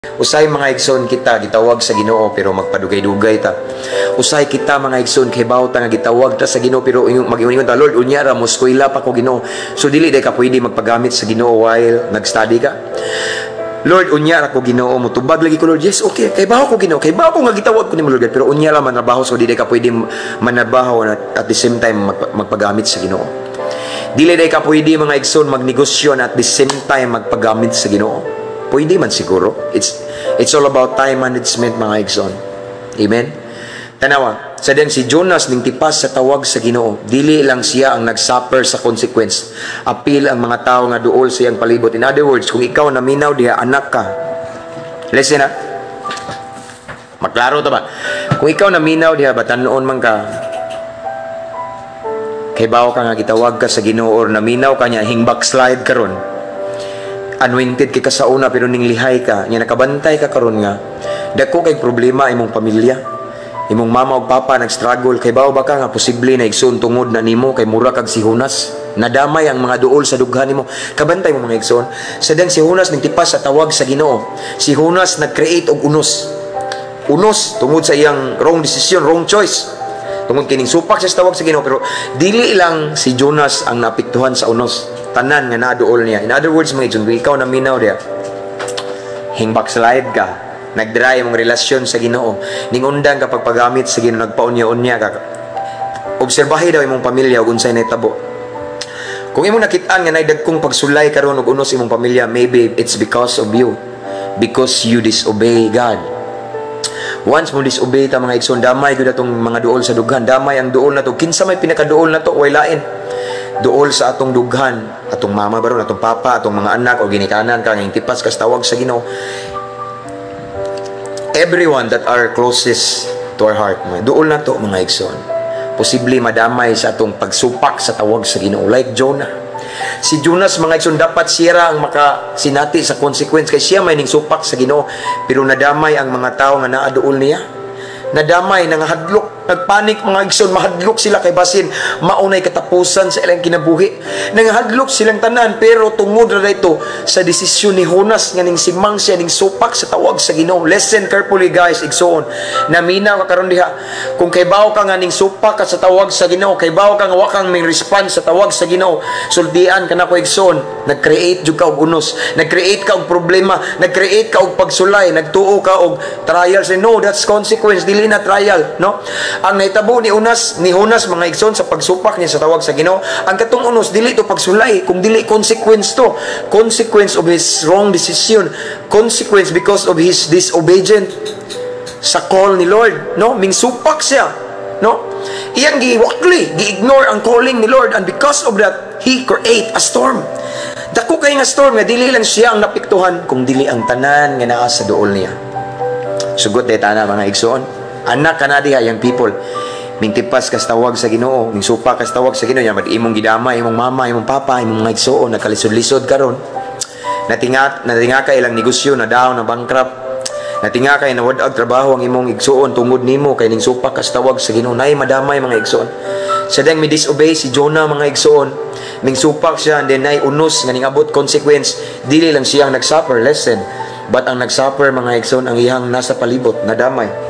Usay mga igsoon kita gitawag sa Ginoo pero magpadugay-dugay ta. Usay kita mga igsoon kay bawta nga gitawag ta sa Ginoo pero mag-ingon ta, Lord unya ra mo eskwela pa ko Ginoo. So dili day ka pwede magpagamit sa Ginoo while nag-study ka. Lord unya ra ko Ginoo mo tubag lagi ko Lord. Yes, okay. Kay bawo ko Ginoo. Kay bawo ko nga gitawag ko nimo Lord pero unya ra man trabaho so dili ka pwede manabaho at the same time magpagamit sa Ginoo. Dili day ka pwede mga igsoon magnegosyo at the same time magpagamit sa Ginoo. Pwede man siguro. It's all about time management mga igsoon. Amen? Tanawa, sa din si Jonas ning tipas sa tawag sa Ginoo. Dili lang siya ang nagsuffer sa consequence. Apil ang mga tao nga duol sa iyang palibot. In other words, kung ikaw naminaw diha anak ka. Listen ha. Maklaro ta ba? Kung ikaw naminaw diha batan-on man ka. Kay bawo ka nga gitawag ka sa Ginoo or naminaw ka nya hing backslide karon. Anointed kay ka sa una pero ning lihay ka nya nakabantay ka karon nga dako kay problema imong pamilya imong mama ug papa nag-struggle kay bawo ba ka nga posible na igsoon tungod na nimo kay mura kag si Jonas nadamay ang mga duol sa dughan nimo kabantay mo mga igsoon sa dang si Jonas ning tipas sa tawag sa Ginoo si Jonas nag-create og unos tungod sa iyang wrong decision wrong choice tungod kining supak sa tawag sa Ginoo pero dili lang si Jonas ang naapektuhan sa unos tanan nga naduol niya. In other words, mga igsoon, kung ikaw naminaw diya, hing backslide ka, nagdry mong relasyon sa Ginoo, ning undang kapag paggamit sa Ginoo, nagpaunya-unya ka, obserbahi daw imong pamilya ug unsay nahitabo. Kung imong nakitaan nga naidagkong pagsulay karon og unos imong pamilya, maybe it's because of you. Because you disobey God. Once mo disobey ta mga igsoon, damay gyud atong mga duol sa dughan, damay ang duol na to. Kinsa may pinakaduol na to, way lain. Duol sa atong dughan, atong mama baron, atong papa, atong mga anak o ginikanan ka ngayong tipas kas tawag sa Ginoo. Everyone that are closest to our heart, duol na to mga igsoon. Posible madamay sa atong pagsupak sa tawag sa Ginoo like Jonah. Si Jonas mga igsoon dapat siya ang makasinati sa consequence kay siya may ning supak sa Ginoo pero nadamay ang mga tao nga naa duol niya. Nadamay nangahadlok nagpanik mga igsoon mahadlok sila kay basin maunay katapusan sa ilang kinabuhi nangahadlok silang tanan pero tungod ra dito sa desisyon ni Jonas nga ning simang siya ning supak sa tawag sa Ginoo. Listen carefully guys igsoon naminaw ka karon diha kung kaybaw ka nga ning supak ka sa tawag sa Ginoo kaybaw ka nga wa kang ming response sa tawag sa Ginoo suldian ka na ko igsoon nag-create jud ka og unos nag-create ka og problema nag-create ka og pagsulay nagtuo ka og trials no that's consequence dili na trial no. Ang nahitabo ni Jonas mga igsoon sa pagsupak niya sa tawag sa Ginoo ang katong unos dili to pagsulay kung dili consequence to consequence of his wrong decision consequence because of his disobedient sa call ni Lord no ming supak siya no iyang giwakli gi-ignore ang calling ni Lord and because of that he create a storm dako kay nga storm nga dili lang siya ang napiktuhan kung dili ang tanan nga naa sa duol niya sugot deta na mga igsoon anak kana diha young people ming tipas kas tawag sa Ginoo ming supa kas tawag sa Ginoo yamad imong gidama imong mama imong papa imong mga igsoon nagkalisod-lisod karon natinga ka ilang negosyo na down na bankrupt natinga kay nawad og trabaho ang imong igsoon tungod nimo kay ning supa kas tawag sa Ginoo nay madamay mga igsoon sa dang mi disobey si Jonah mga igsoon ming supak siya and then nay unos nga ning abot consequence dili lang siya ang nagsuffer lesson but ang nagsuffer mga igsoon ang iyang nasa palibot nadamay